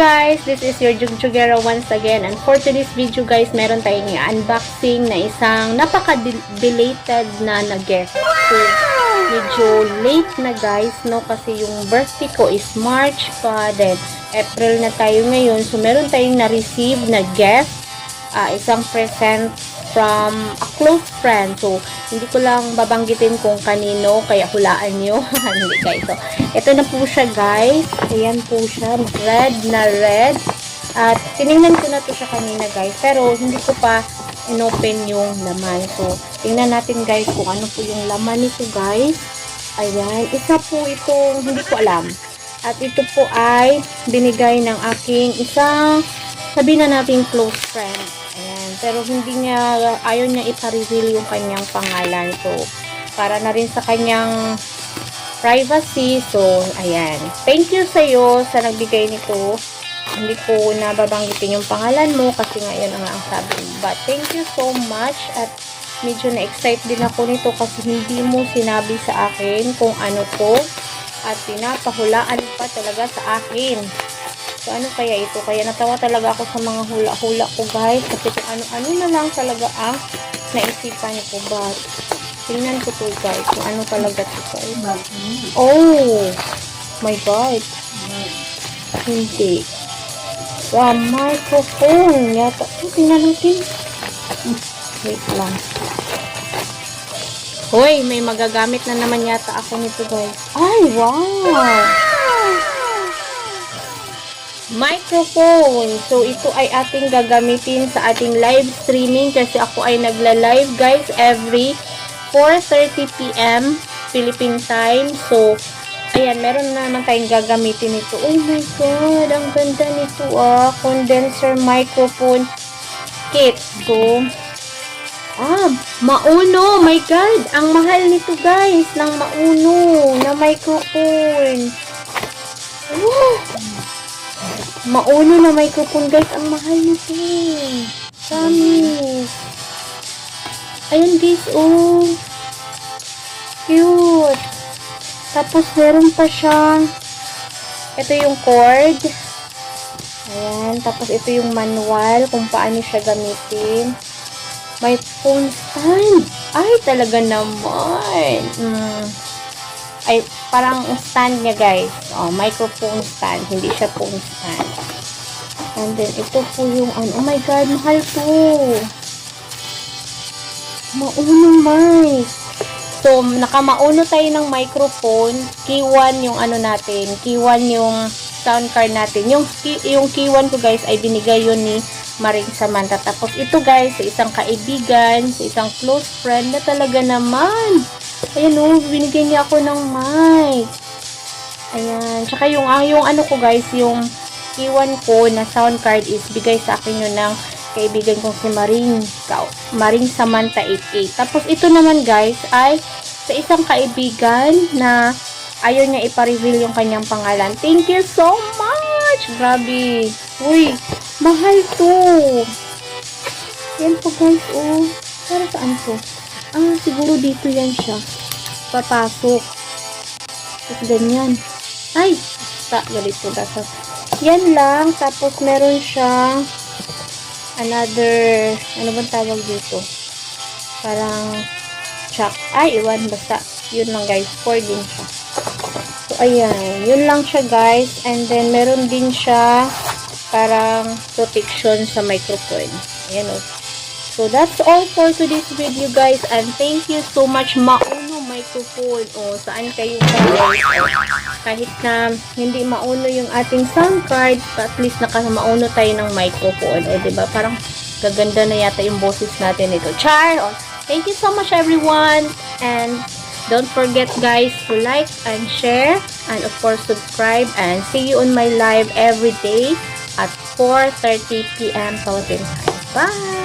guys, this is your Jugjugera once again, and for today's video guys, meron tayong unboxing na isang napaka-belated na guest. So, medyo late na guys, no, kasi yung birthday ko is March pa, then April na tayo ngayon. So, meron tayong na-receive na gift, isang present from a close friend. So, hindi ko lang babanggitin kung kanino, kaya hulaan nyo. Hindi guys. So, ito na po siya guys. Ayan po siya. Red na red. At tinignan ko na to siya kanina guys. Pero, hindi ko pa inopen yung laman. So, tingnan natin guys kung ano po yung laman nito guys. Ayan. Isa po itong hindi ko alam. At ito po ay binigay ng aking isang, sabihin na natin close friend. Ayan. Pero hindi niya, ayaw niya ipa-reveal yung kanyang pangalan. So, para na rin sa kanyang privacy. So, ayan. Thank you sa'yo sa nagbigay nito. Hindi ko nababanggitin yung pangalan mo kasi ngayon ang sabi. But, thank you so much. At medyo na-excite din ako nito kasi hindi mo sinabi sa akin kung ano to. At pinapahulaan pa talaga sa akin. So, ano kaya ito? Kaya natawa talaga ako sa mga hula-hula ko, guys. Kasi kung ano-ano na lang talaga ang naisipan ko. But, tingnan ko to, guys. Kung ano talaga ito, guys. Oh! My God. Hindi. Microphone. Yata. Tingnan natin. Wait lang. Hoy, may magagamit na naman yata ako nito, guys. Ay, wow! Microphone. So, ito ay ating gagamitin sa ating live streaming kasi ako ay nagla-live guys every 4:30 PM Philippine time. So, ayan, meron na naman tayong gagamitin ito. Oh my God, ang ganda nito condenser microphone kit. So, Mauno. My God, ang mahal nito guys, ng Mauno na microphone. Mauno na microphone guys, ang mahal nito. Promise. Ayan guys, oh. Cute. Tapos meron pa siyang, ito yung cord. Ayan, tapos ito yung manual kung paano siya gamitin. May phone stand. Ay, talaga naman. Ay, parang stand niya guys. Oh, microphone stand. Hindi siya phone stand. And then, ito po yung, oh my God, mahal to. Mauno mic. So, nakamauno tayo ng microphone. Key 1 yung ano natin. Key 1 yung sound card natin. Yung key 1 ko guys, ay binigay yun ni Maring Samantha. Tapos, ito guys, sa isang kaibigan, sa isang close friend na talaga naman. Ayan o, binigyan niya ako ng mic. Ayan. Tsaka yung ano ko guys, yung iwan ko na sound card is bigay sa akin yun ng kaibigan kong si Maring Samantha 88. Tapos ito naman guys ay sa isang kaibigan na ayaw niya ipa-reveal yung kanyang pangalan. Thank you so much! Grabe. Uy, mahal to. Yan po guys, oh. Para saan to? Siguro dito yan siya. Papasok. Tapos ganyan. Ay! Ganito dasa. Yan lang. Tapos meron siyang another, ano bang tawag dito? Parang chuck. Ay, iwan. Basta. Yun lang guys. 4 din siya. So, ayan. Yun lang siya guys. And then, meron din siya parang protection sa microphone. Ayan o. So, that's all for today's video, guys. And thank you so much, Mauno microphone. O, saan kayo guys? Kahit na hindi mauno yung ating sound card, at least naka-mauno tayo ng microphone. O, diba? Parang gaganda na yata yung boses natin ito. Char! O, thank you so much, everyone. And don't forget, guys, to like and share. And, of course, subscribe. And see you on my live every day at 4:30 PM Philippine time. Bye!